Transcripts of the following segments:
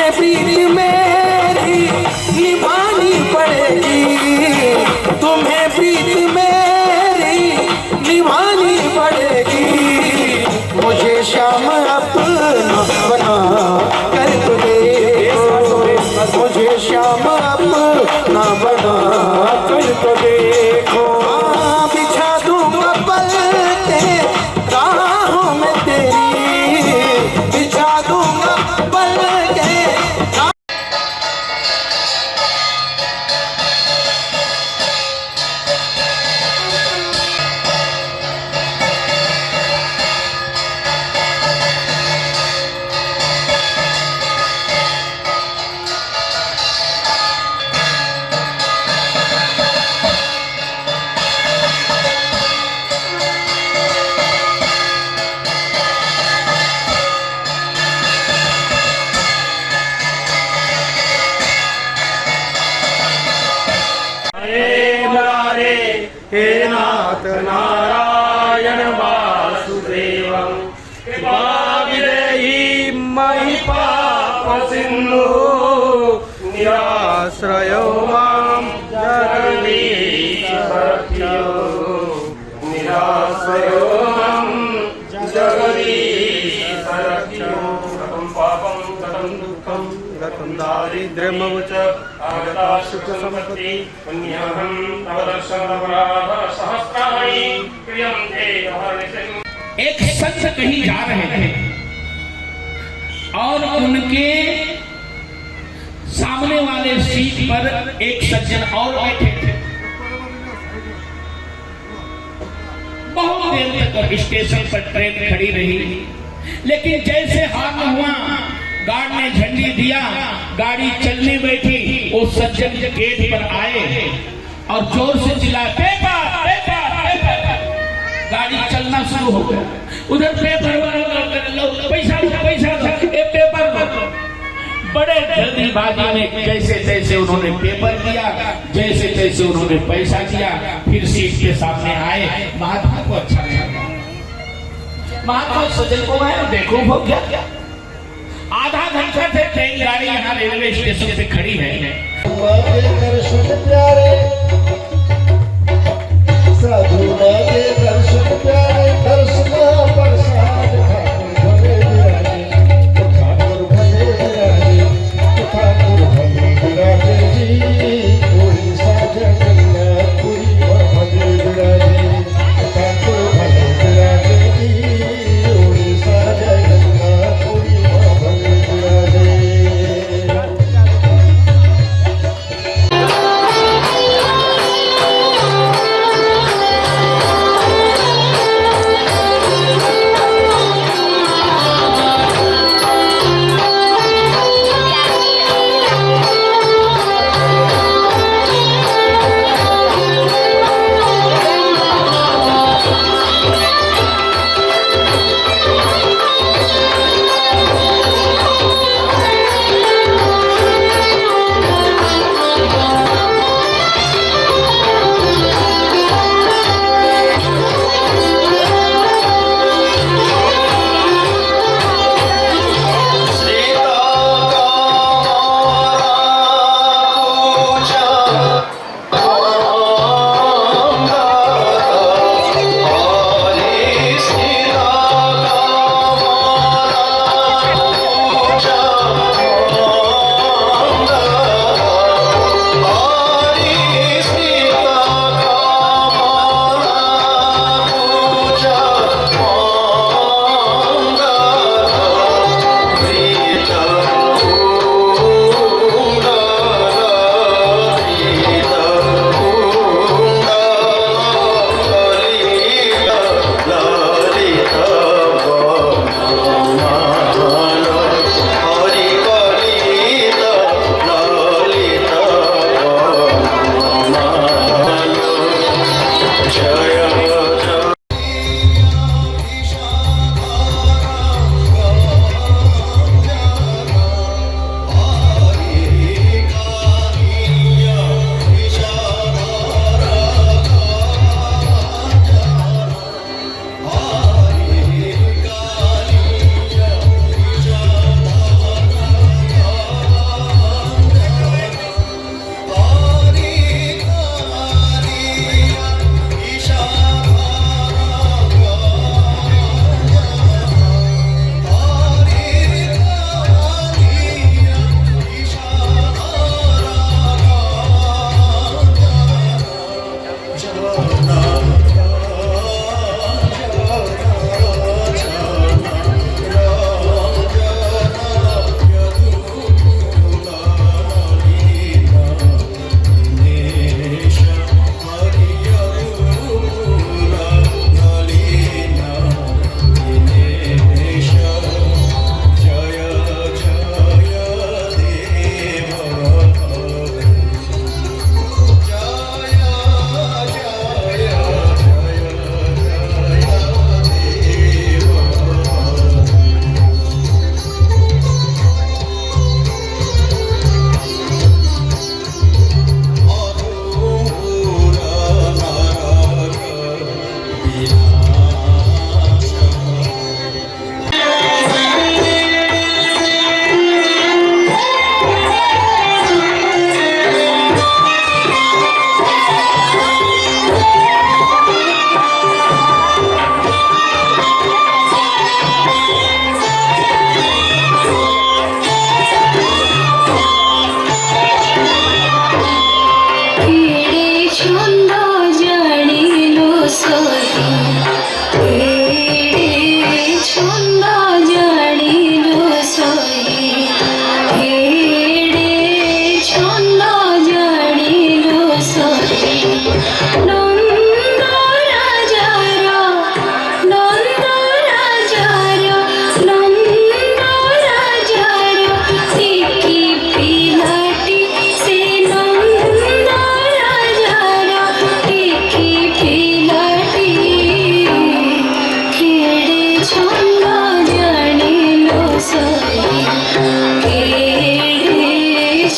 तुम्हें प्रीत मेरी निभानी पड़ेगी, तुम्हें प्रीत मेरी निभानी पड़ेगी। मुझे श्याम अपना बना कर तो देखो, मुझे श्याम अपना बना कर तो देखो। बिछा दूंगा पलके राहों में तेरी, बिछा दूंगा पलके। हे नाथ नारायण वासुदेवं कृपाविदेहि मयि पापसिन्धु निराश्रयो मां जगदीश रक्षो, निराश्रयो मां जगदीश रक्षो। गतं पापं गतं दुःखं गतं दारिद्र्यमव च आगता सुखसम्पत्ति पुण्यहं तव दर्शनापराध सहस्राणि क्रियन्ते अहर्निशम्। एक संत कहीं जा रहे थे और उनके सामने वाले सीट पर एक सज्जन और बैठे थे। बहुत देर तक स्टेशन पर ट्रेन खड़ी रही, लेकिन जैसे हाथ हुआ गार्ड ने झंडी दिया, गाड़ी चलने बैठी। वो सज्जन गेट पर आए और जोर से चिल्लाए, पेपर पेपर पेपर। गाड़ी चलना शुरू हो गया। उधर पेपर पैसा पैसा पेपर। बड़े जल्दीबाजी में जैसे तैसे उन्होंने पेपर दिया, जैसे तैसे उन्होंने पैसा दिया, फिर सीट के सामने आए। महात्मा को अच्छा लगा। महात्मा सज्जन को आए, देखो वो क्या आधा घंटा से ट्रेन गाड़ी यहाँ रेलवे स्टेशन पे खड़ी है। दर्शन प्यारे साधु मांगे दर्शन प्यारे, दर्शन प्रसाद ठाकुर भले विराजे, ठाकुर भले विराजे, ठाकुर भले विराजे जी। उड़ीसा जगन्नाथपुरी भले विराजे, ठाकुर भले विराजे जी। उड़ीसा जगन्नाथपुरी भले विराजे।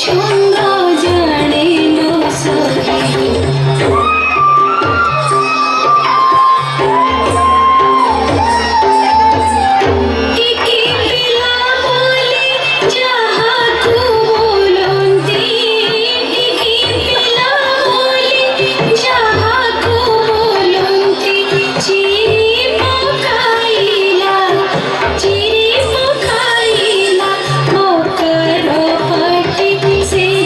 সঙ্গ জানে নো সখী से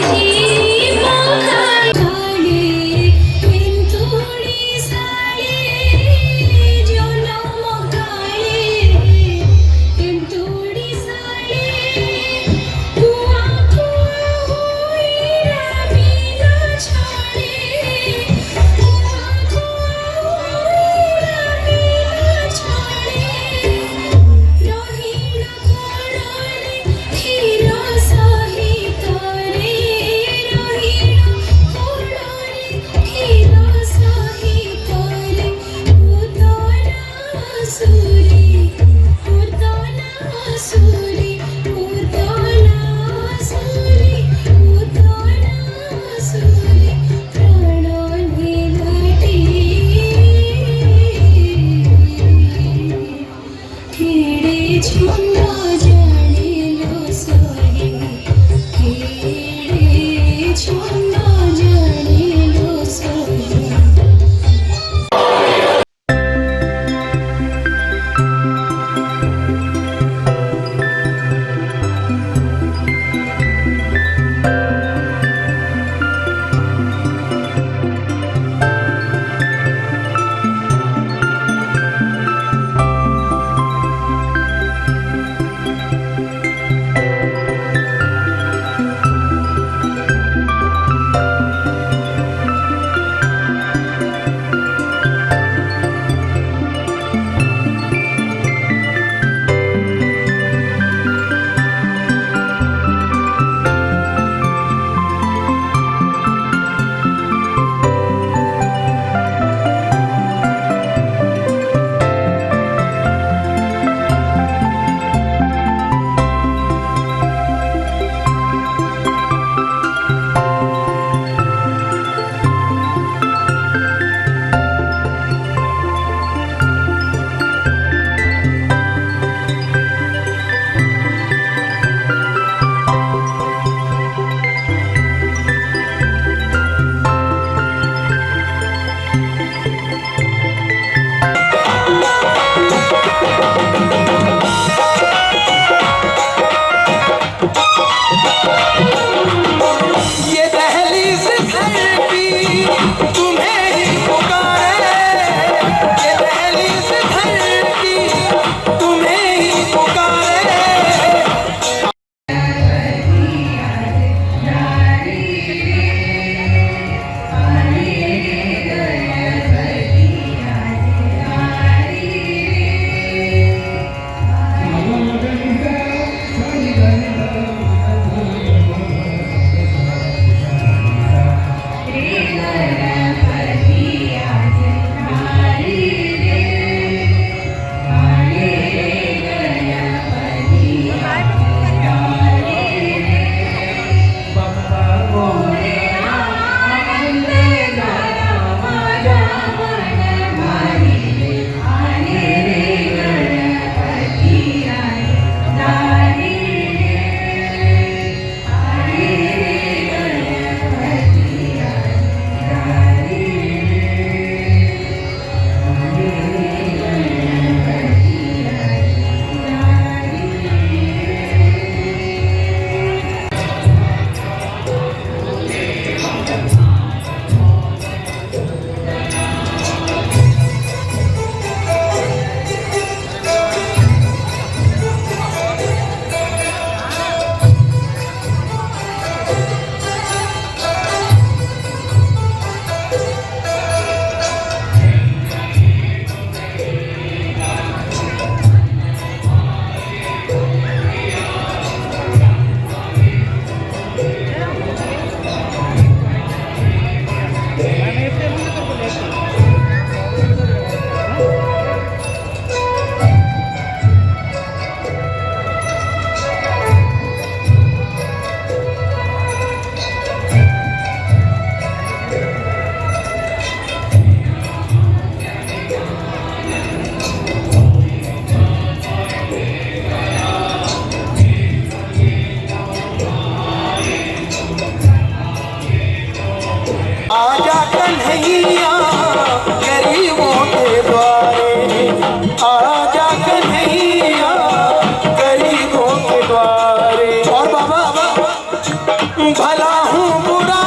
भला हूँ बुरा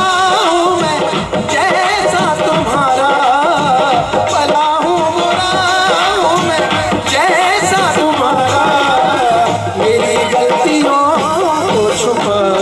हूँ मैं जैसा तुम्हारा, भला हूँ बुरा हूँ मैं जैसा तुम्हारा, मेरी गलतियों को छुपा